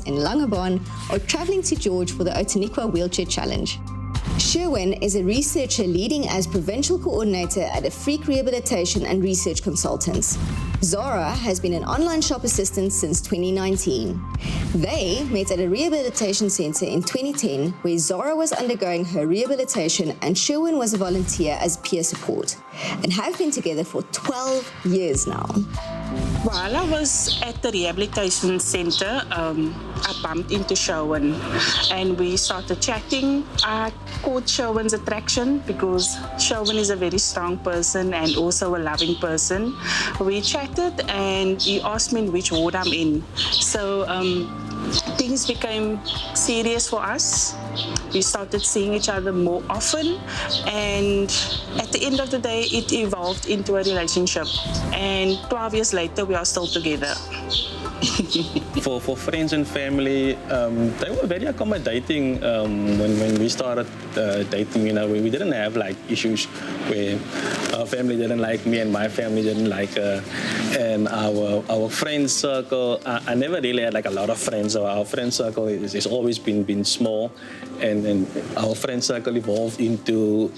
In Langebaan or travelling to George for the Outeniqua Wheelchair Challenge. Sherwin is a researcher leading as provincial coordinator at a freak rehabilitation and research consultant. Zara has been an online shop assistant since 2019. They met at a rehabilitation centre in 2010 where Zara was undergoing her rehabilitation and Sherwin was a volunteer as peer support and have been together for 12 years now. While I was at the rehabilitation centre, I bumped into Sherwin and we started chatting. I caught Sherwin's attraction because Sherwin is a very strong person and also a loving person. We chatted and he asked me in which ward I'm in. So things became serious for us. We started seeing each other more often, and at the end of the day, it evolved into a relationship. And 12 years later, we are still together. For friends and family, they were very accommodating when we started dating. You know, we didn't have like issues where our family didn't like me and my family didn't like her. And our friend circle, I never really had like a lot of friends. So our friend circle has always been small, and our friend circle evolved into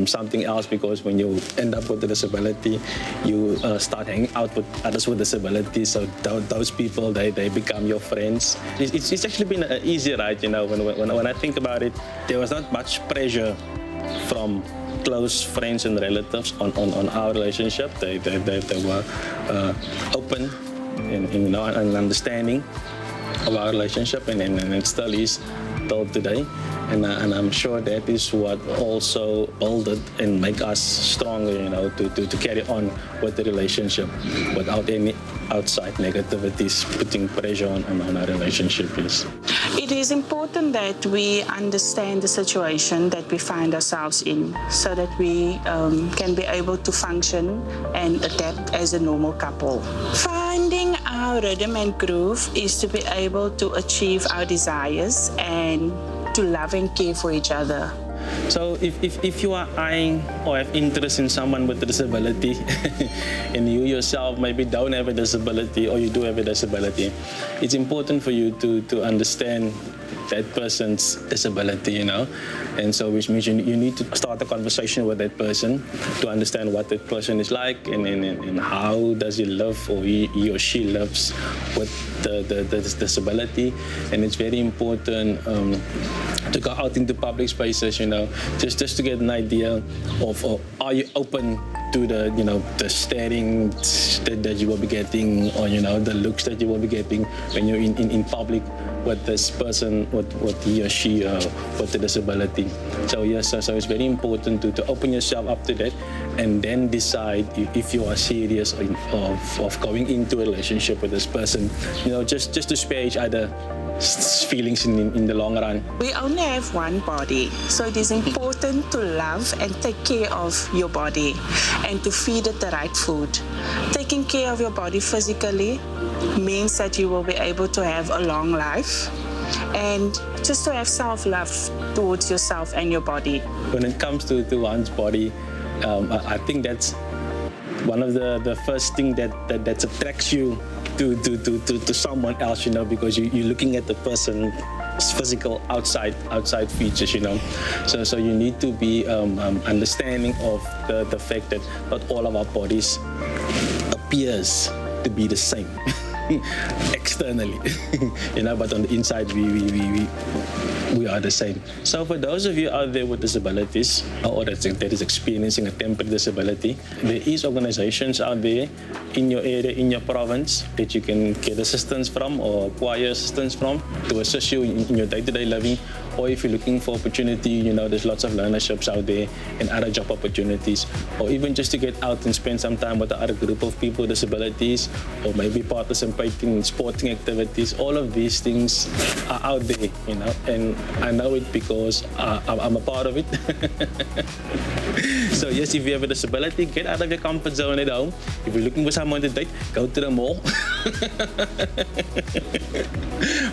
something else because when you end up with a disability, you start hanging out with others with disabilities. So those people, they become your friends. It's actually been an easy ride, you know. When I think about it, there was not much pressure from close friends and relatives on our relationship. They were open and, you know, and understanding of our relationship, and it still is till today. And I'm sure that is what also molded and make us stronger, you know, to carry on with the relationship without any outside negativities putting pressure on our relationship. Yes. It is important that we understand the situation that we find ourselves in so that we can be able to function and adapt as a normal couple. Finding our rhythm and groove is to be able to achieve our desires and to love and care for each other. So if you are eyeing or have interest in someone with a disability and you yourself maybe don't have a disability or you do have a disability, it's important for you to understand that person's disability, you know. And so which means you need to start a conversation with that person to understand what that person is like and how does he live or he or she lives with the disability. And it's very important to go out into public spaces, you know, just to get an idea of are you open to the, you know, the staring that you will be getting, or, you know, the looks that you will be getting when you're in public with this person, with he or she with the disability. So yes, so it's very important to open yourself up to that, and then decide if you are serious of going into a relationship with this person. You know, just to spare each other feelings in the long run. We only have one body, so it is important to love and take care of your body and to feed it the right food. Taking care of your body physically means that you will be able to have a long life and just to have self-love towards yourself and your body. When it comes to one's body, I think that's one of the first thing that attracts you to someone else, you know, because you're looking at the person's physical outside features, you know. So you need to be understanding of the fact that not all of our bodies appears to be the same externally, you know, but on the inside we are the same. So for those of you out there with disabilities or that is experiencing a temporary disability, there is organizations out there in your area, in your province, that you can get assistance from or acquire assistance from to assist you in your day-to-day living. Or if you're looking for opportunity, you know, there's lots of learnerships out there and other job opportunities. Or even just to get out and spend some time with the other group of people with disabilities, or maybe participating in sporting activities. All of these things are out there, you know, and I know it because I'm a part of it. So yes, if you have a disability, get out of your comfort zone at home. If you're looking for someone to date, go to the mall.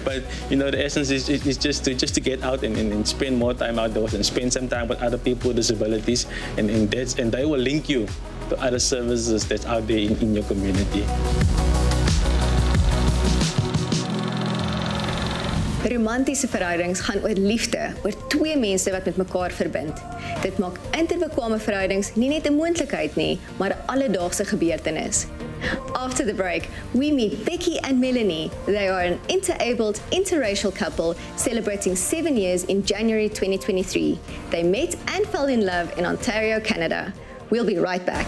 But you know, the essence is just to get out and spend more time outdoors and spend some time with other people with disabilities, and they will link you to other services that's out there in your community. Romantiese verhoudings gaan oor liefde, oor twee mense wat met mekaar verbind. Dit maak interbekwame verhoudings nie net 'n moontlikheid nie, maar 'n alledaagse gebeurtenis. After the break, we meet Bheki and Melanie. They are an interabled, interracial couple celebrating 7 years in January 2023. They met and fell in love in Ontario, Canada. We'll be right back.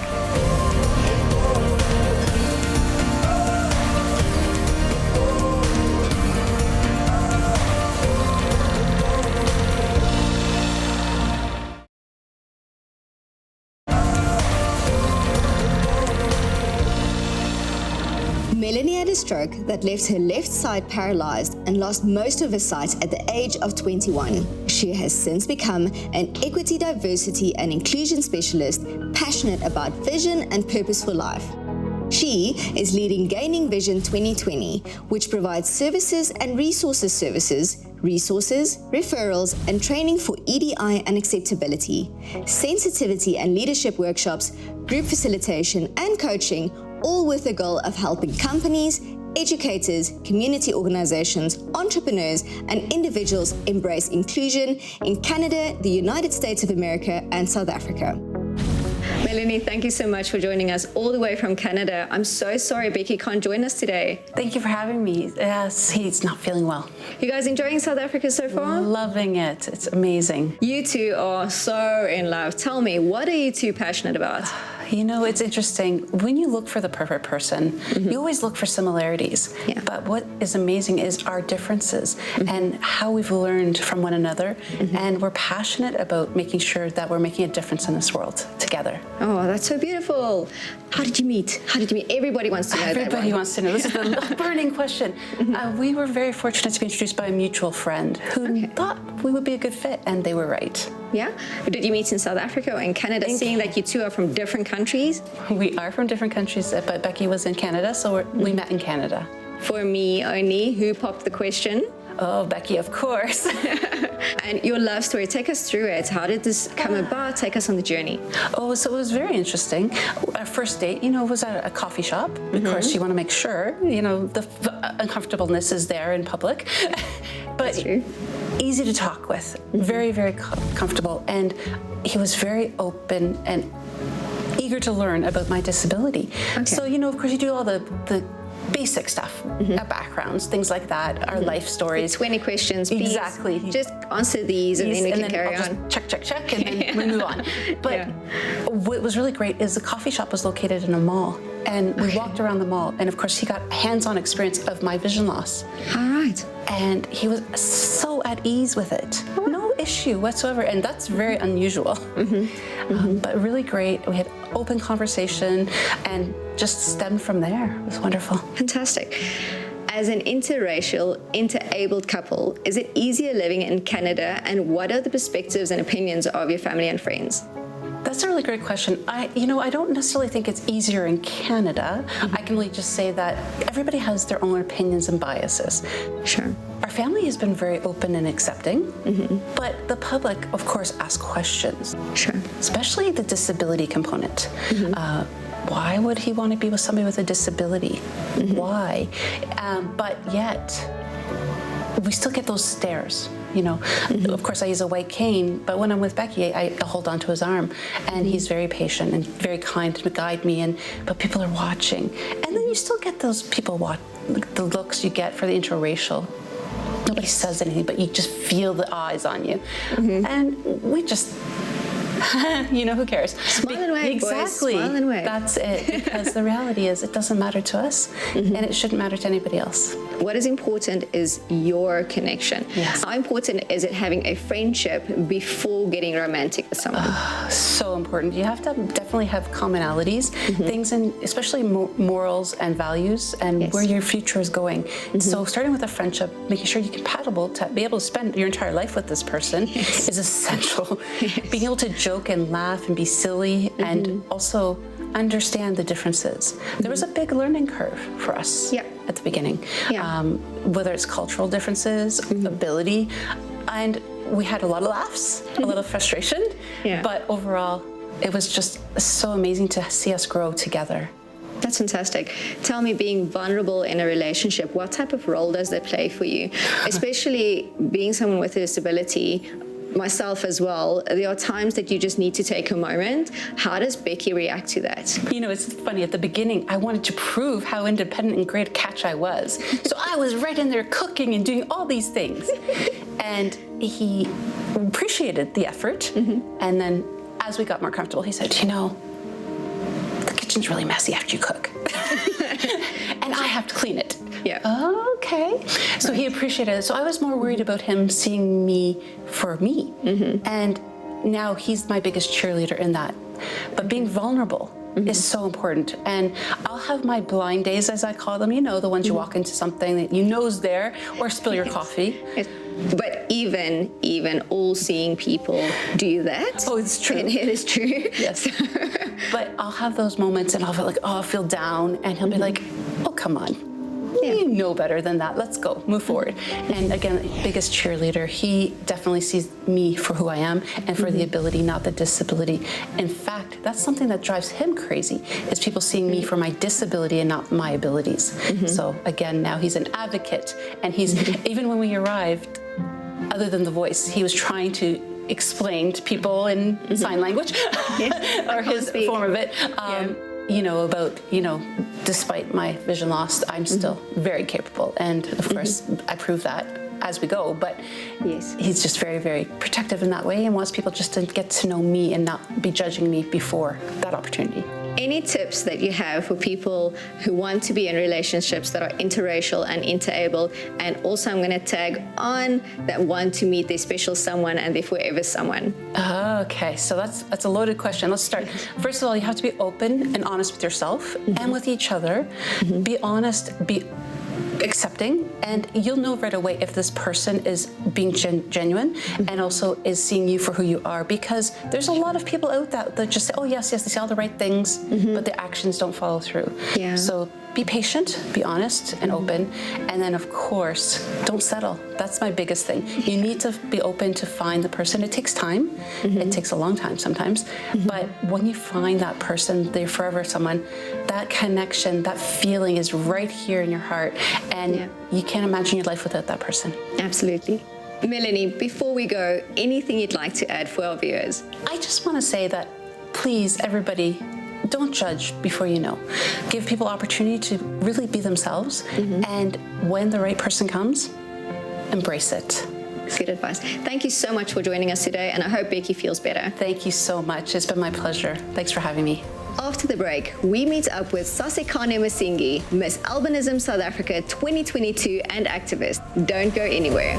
Melanie had a stroke that left her left side paralyzed and lost most of her sight at the age of 21. She has since become an equity, diversity and inclusion specialist passionate about vision and purpose for life. She is leading Gaining Vision 2020, which provides services, referrals, and training for EDI and acceptability, sensitivity and leadership workshops, group facilitation and coaching, all with the goal of helping companies, educators, community organizations, entrepreneurs, and individuals embrace inclusion in Canada, the United States of America, and South Africa. Melanie, thank you so much for joining us all the way from Canada. I'm so sorry Bheki can't join us today. Thank you for having me. Yes, he's not feeling well. You guys enjoying South Africa so far? Loving it. It's amazing. You two are so in love. Tell me, what are you two passionate about? You know, it's interesting. When you look for the perfect person, you always look for similarities. Yeah. But what is amazing is our differences and how we've learned from one another. And we're passionate about making sure that we're making a difference in this world together. Oh, that's so beautiful. How did you meet? Everybody wants to know that. Everybody wants to know. This is the burning question. We were very fortunate to be introduced by a mutual friend who thought we would be a good fit, and they were right. Yeah? Did you meet in South Africa or in Canada, seeing that you two are from different countries? We are from different countries, but Bheki was in Canada, so we met in Canada. For me only, who popped the question? Oh, Bheki, of course. And your love story, take us through it. How did this come about? Take us on the journey. Oh, so it was very interesting. Our first date, was at a coffee shop. Of course, you want to make sure, the uncomfortableness is there in public. But That's true. Easy to talk with, very, very comfortable. And he was very open and eager to learn about my disability. Okay. So, of course, you do all the basic stuff, our backgrounds, things like that, our life stories. 20 questions, please. Exactly. Just answer these and then we can carry I'll on. Just check, and then we move on. But what was really great is the coffee shop was located in a mall. And we walked around the mall, and of course he got hands-on experience of my vision loss. All right. And he was so at ease with it. No issue whatsoever, and that's very unusual. But really great. We had open conversation and just stemmed from there. It was wonderful. Fantastic. As an interracial, interabled couple, is it easier living in Canada, and what are the perspectives and opinions of your family and friends? That's a really great question. I don't necessarily think it's easier in Canada. I can really just say that everybody has their own opinions and biases. Sure. Our family has been very open and accepting, but the public, of course, asks questions. Sure. Especially the disability component. Why would he want to be with somebody with a disability? Why? But yet, we still get those stares. Of course I use a white cane, but when I'm with Bheki, I hold on to his arm, and he's very patient and very kind to guide me, but people are watching. And then you still get those people the looks you get for the interracial. Nobody says anything, but you just feel the eyes on you. And we just, who cares? Smile and wave, exactly. boys. Smile and wave. That's it, because the reality is it doesn't matter to us, and it shouldn't matter to anybody else. What is important is your connection. Yes. How important is it having a friendship before getting romantic with someone? So important. You have to definitely have commonalities, things in, especially morals and values, and where your future is going. So starting with a friendship, making sure you're compatible to be able to spend your entire life with this person is essential. Being able to joke and laugh and be silly, and also understand the differences. There was a big learning curve for us at the beginning, whether it's cultural differences, ability, and we had a lot of laughs, a little frustration, but overall, it was just so amazing to see us grow together. That's fantastic. Tell me, being vulnerable in a relationship, what type of role does that play for you? Especially being someone with a disability, myself as well, there are times that you just need to take a moment. How does Bheki react to that? You know, it's funny, at the beginning, I wanted to prove how independent and great a catch I was. So I was right in there cooking and doing all these things. And he appreciated the effort. And then as we got more comfortable, he said, you know, the kitchen's really messy after you cook. And I have to clean it. Yeah. Okay. So he appreciated it. So I was more worried about him seeing me for me. And now he's my biggest cheerleader in that. But being vulnerable is so important. And I'll have my blind days, as I call them, you know, the ones you walk into something that you know is there, or spill your coffee. But even all-seeing people do that. Oh, it's true. And it is true. Yes. But I'll have those moments and I'll feel like, oh, I feel down. And he'll be like, oh, come on. Yeah. You know better than that. Let's go, move forward. And again, biggest cheerleader. He definitely sees me for who I am and for the ability, not the disability. In fact, that's something that drives him crazy, is people seeing me for my disability and not my abilities. So again, now he's an advocate. And he's, even when we arrived, other than the voice, he was trying to explain to people in sign language, or his form of it. You know, about, you know, despite my vision loss, I'm still very capable. And of course, I prove that as we go. But he's just very, very protective in that way and wants people just to get to know me and not be judging me before that opportunity. Any tips that you have for people who want to be in relationships that are interracial and interable? And also, I'm going to tag on that want to meet their special someone and their forever someone. Okay, so that's a loaded question. Let's start. First of all, you have to be open and honest with yourself and with each other. Be honest, be accepting, and you'll know right away if this person is being genuine and also is seeing you for who you are, because there's a lot of people out there that just say, oh yes, they say all the right things, but their actions don't follow through. So be patient, be honest and open, and then of course, don't settle. That's my biggest thing. You need to be open to find the person. It takes time. It takes a long time sometimes, but when you find that person, they're forever someone, that connection, that feeling is right here in your heart, and you can't imagine your life without that person. Absolutely. Melanie, before we go, anything you'd like to add for our viewers? I just want to say that, please, everybody, don't judge before you know. Give people opportunity to really be themselves, and when the right person comes, embrace it. Good advice. Thank you so much for joining us today, and I hope Bheki feels better. Thank you so much. It's been my pleasure. Thanks for having me. After the break, we meet up with Sasekani Masingi, Miss Albinism South Africa 2022 and activist. Don't go anywhere.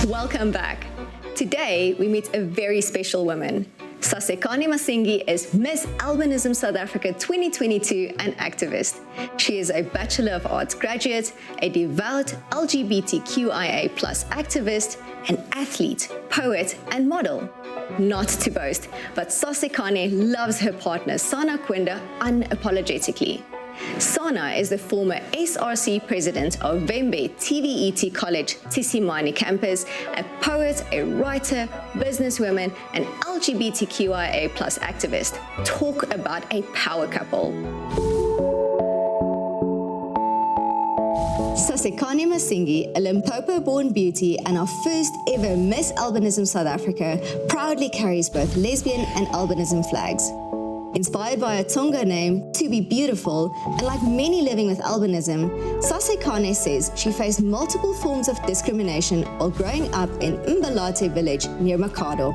Welcome back. Today, we meet a very special woman. Sasekani Masingi is Miss Albinism South Africa 2022 and activist. She is a Bachelor of Arts graduate, a devout LGBTQIA+ activist, an athlete, poet, and model. Not to boast, but Sasekani loves her partner Sana Kwenda unapologetically. Sana is the former SRC president of Vembe TVET College Tisimani campus, a poet, a writer, businesswoman, and LGBTQIA+ activist. Talk about a power couple. Sasekani Masingi, a Limpopo-born beauty and our first ever Miss Albinism South Africa, proudly carries both lesbian and albinism flags. Inspired by a Tonga name, To Be Beautiful, and like many living with albinism, Sasekani says she faced multiple forms of discrimination while growing up in Mbalate village near Makado.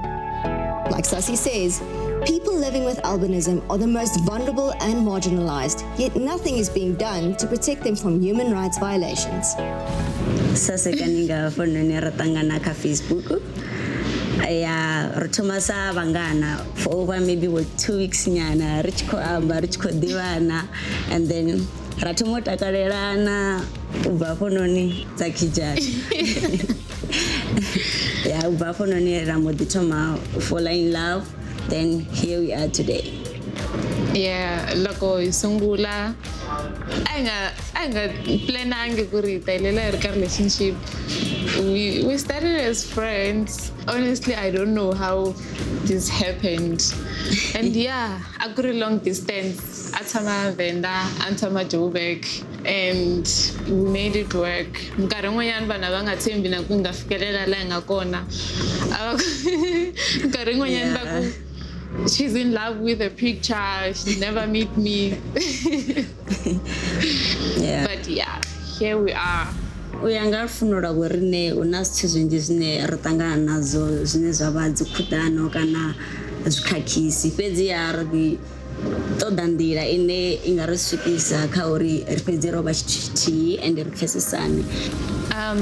Like Sasi says, people living with albinism are the most vulnerable and marginalized, yet nothing is being done to protect them from human rights violations. Sasekani ga fonone ratangana ka Facebook. Rotomasa Bangana for over maybe 2 weeks nyana, Richko Amba, Richko Divana, and then Ratomota Karerana, Ubafononi, Zakijaj. Ubafononi Ramoditoma, fall in love, then here we are today. Yeah, loko hi sungula I nga planangi ku ri ta helela hi ri ka relationship. We started as friends. Honestly, I don't know how this happened. And yeah, a ku ri long distance. A tshama Venda, a tshama Joburg. And we made it work. Nkarhi n'wanyana vanhu va nga tshembi na ku nga fikelela laha hi nga kona. Nkarhi n'wanyana va ku she's in love with a picture, she never meet me. Yeah. But yeah, here we are. Uya nga funula uri ne una zwithu zwinzhi zwine ri ṱangana nazo zwine zwa vha dzi khuḓano kana zwikhakhisi fhedzi ya ri ṱoḓa nḓila ine i nga ri swikisa kha uri ri fhedzi ro vha tshithu tshithihi ende ri pfhesesane.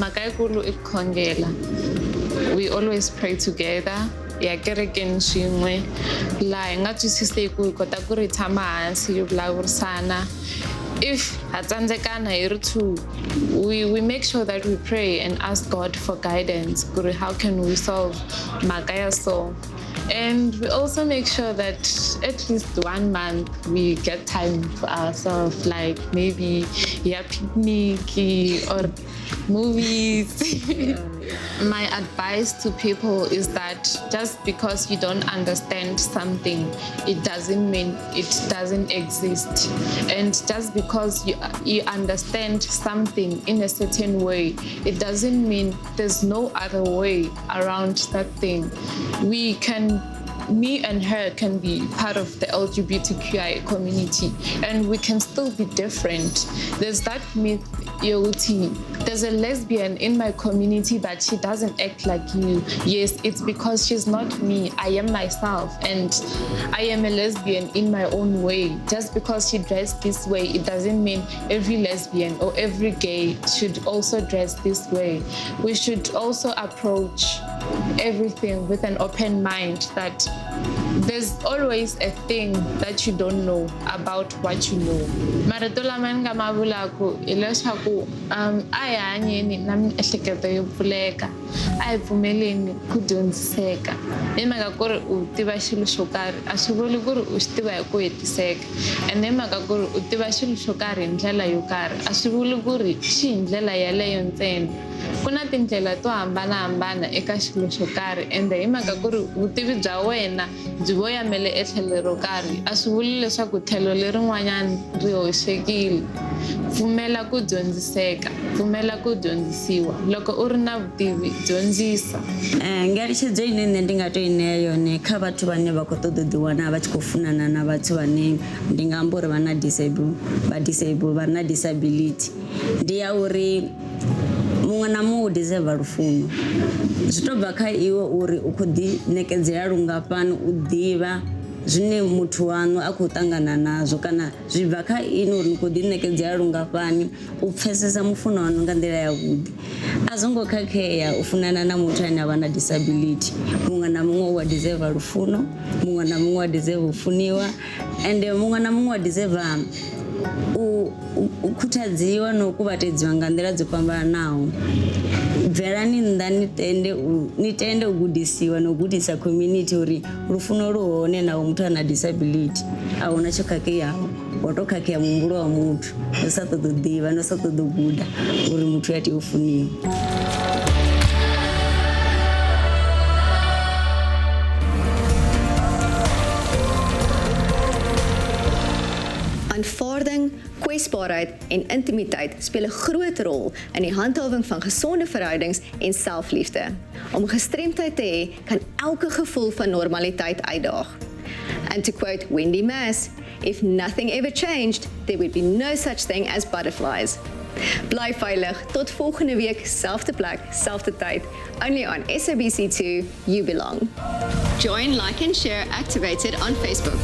Mhaka yikulu i ku khongela. We always pray together. Ya kerekeni swin'we laha hi nga twisiseki hi kota ku ri tshama hansi hi vulavurisana. If ha tsandzekana hi ri two, we make sure that we pray and ask God for guidance. How can we solve mhaka ya so? And we also make sure that at least 1 month we get time for ourselves, like maybe picnic or movies. My advice to people is that just because you don't understand something, it doesn't mean it doesn't exist. And just because you understand something in a certain way, it doesn't mean there's no other way around that thing. Me and her can be part of the LGBTQI community, and we can still be different. There's that myth, there's a lesbian in my community, but she doesn't act like you. Yes, it's because she's not me. I am myself, and I am a lesbian in my own way. Just because she dressed this way, it doesn't mean every lesbian or every gay should also dress this way. We should also approach everything with an open mind, that there's always a thing that you don't know about what you know. Marito lama ni nga ma vulaka hileswaku a hi hanyeni na miehleketo yo pfuleka, a hi pfumeleni ku dyondziseka. Hi mhaka ku ri u tiva xilo xo karhi a swi vuli ku ri u xi tiva hi ku hetiseka, and hi mhaka ku ri u tiva xilo xo karhi hi ndlela yo karhi a swi vuli ku ri xi hi ndlela yaleyo ntsena. Ku na tindlela to hambanahambana eka xilo xo karhi, ende hi mhaka ku ri vutivi bya wena byi voyamele etlhelo ro karhi a swi vuli leswaku tlhelo lerin'wanyana ri hoxekile. Pfumela ku dyondziseka, pfumela ku dyondzisiwa. Loko u ri na vutivi dyondzisa. Ngeletshedzo ine nṋe ndi nga to i ṋea yone kha vhathu vhane vha khou ṱoḓa u ḓiwana vha tshi khou funana na vhathu vhane ndi nga amba uri vha na vha na disability, ndi ya uri muṅwe na muṅwe u deserve lufuno. Zwi to bva kha iwe uri u khou ḓi nekedzela lungafhani u ḓivha zwine muthu waṋu a khou ṱangana nazwo, kana zwi bva kha ini uri ni khou ḓi nekedzela lungafhani u pfhesesa mufuno waṋu nga nḓila yavhuḓi. A zwo ngo khakhea u funana na muthu ane a vha na disability. Muṅwe na muṅwe wa deserve lufuno, muṅwe na muṅwe wa deserve u funiwa, ende muṅwe na muṅwe wa deserve u khuthadziwa na u kuvhatedziwa nga nḓila dzo fhambananaho. Bvelani nnḓa ni tende u gudisiwa na u gudisa community uri lufuno lu hone na muthu ana disability. A huna tsho khakheaho, wa to khakhea muhumbulo wa muthu no sa ṱoḓa u ḓivha no sa ṱoḓa u guda uri muthu a tea u funiwa. Aanvaarding, kwesbaarheid en intimiteit speel 'n groot rol in die handhawing van gesonde verhoudings en selfliefde. Om gestremdheid te hê kan elke gevoel van normaliteit uitdaag. And to quote Wendy Mass, if nothing ever changed, there would be no such thing as butterflies. Bly veilig, tot volgende week, selfde plek, selfde tyd, only on SABC2, you belong. Join, like and share Activated on Facebook.